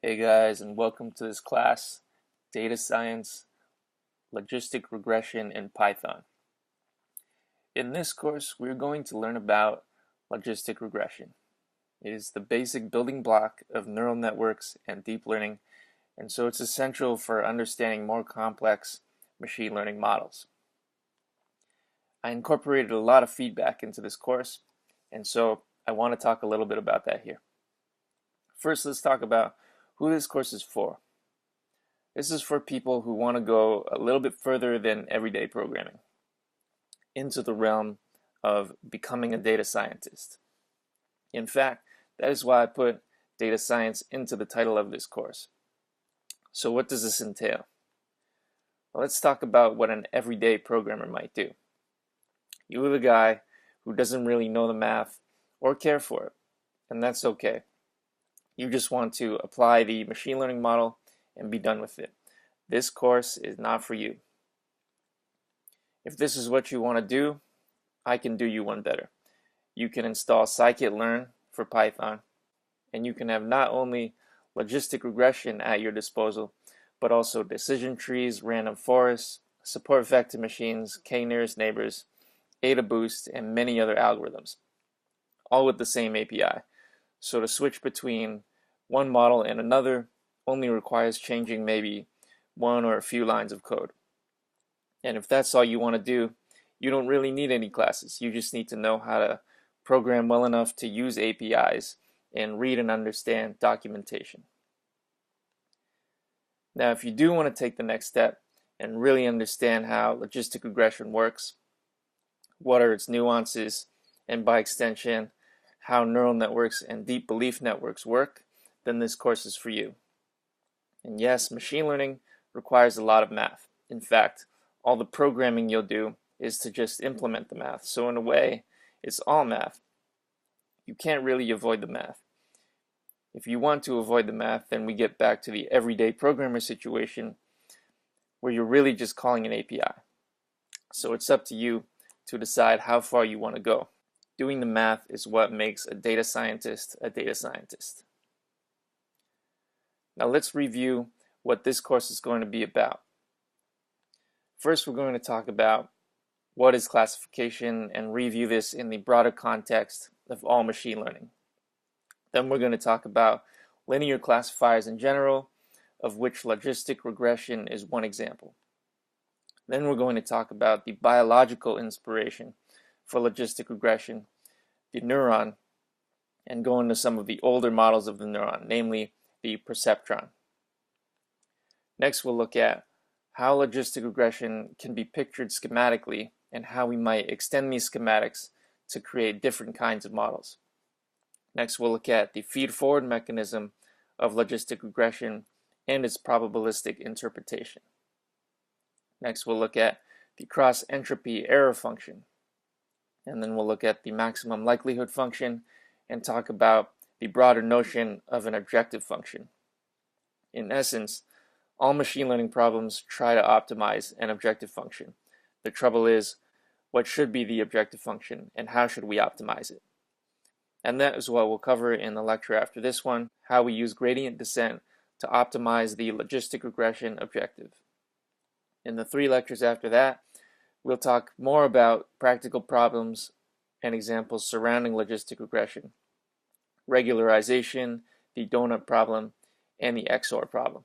Hey guys, and welcome to this class, Data Science, Logistic Regression in Python. In this course, we're going to learn about logistic regression. It is the basic building block of neural networks and deep learning, and so it's essential for understanding more complex machine learning models. I incorporated a lot of feedback into this course, and so I want to talk a little bit about that here. First, let's talk about who this course is for. This is for people who want to go a little bit further than everyday programming into the realm of becoming a data scientist. In fact, that is why I put data science into the title of this course. So what does this entail? Well, let's talk about what an everyday programmer might do. You're the guy who doesn't really know the math or care for it, and that's okay. You just want to apply the machine learning model and be done with it. This course is not for you. If this is what you want to do, I can do you one better. You can install scikit-learn for Python, and you can have not only logistic regression at your disposal, but also decision trees, random forests, support vector machines, k-nearest neighbors, AdaBoost, and many other algorithms, all with the same API. So to switch between one model and another only requires changing maybe one or a few lines of code. And if that's all you want to do, you don't really need any classes. You just need to know how to program well enough to use APIs and read and understand documentation. Now, if you do want to take the next step and really understand how logistic regression works, what are its nuances, and by extension, how neural networks and deep belief networks work, then this course is for you. And yes, machine learning requires a lot of math. In fact, all the programming you'll do is to just implement the math. So in a way, it's all math. You can't really avoid the math. If you want to avoid the math, then we get back to the everyday programmer situation where you're really just calling an API. So it's up to you to decide how far you want to go. Doing the math is what makes a data scientist a data scientist. Now let's review what this course is going to be about. First, we're going to talk about what is classification and review this in the broader context of all machine learning. Then we're going to talk about linear classifiers in general, of which logistic regression is one example. Then we're going to talk about the biological inspiration for logistic regression, the neuron, and go into some of the older models of the neuron, namely the perceptron. Next, we'll look at how logistic regression can be pictured schematically and how we might extend these schematics to create different kinds of models. Next, we'll look at the feed-forward mechanism of logistic regression and its probabilistic interpretation. Next, we'll look at the cross-entropy error function. And then we'll look at the maximum likelihood function and talk about the broader notion of an objective function. In essence, all machine learning problems try to optimize an objective function. The trouble is, what should be the objective function and how should we optimize it? And that is what we'll cover in the lecture after this one, how we use gradient descent to optimize the logistic regression objective. In the 3 lectures after that, we'll talk more about practical problems and examples surrounding logistic regression, regularization, the donut problem, and the XOR problem.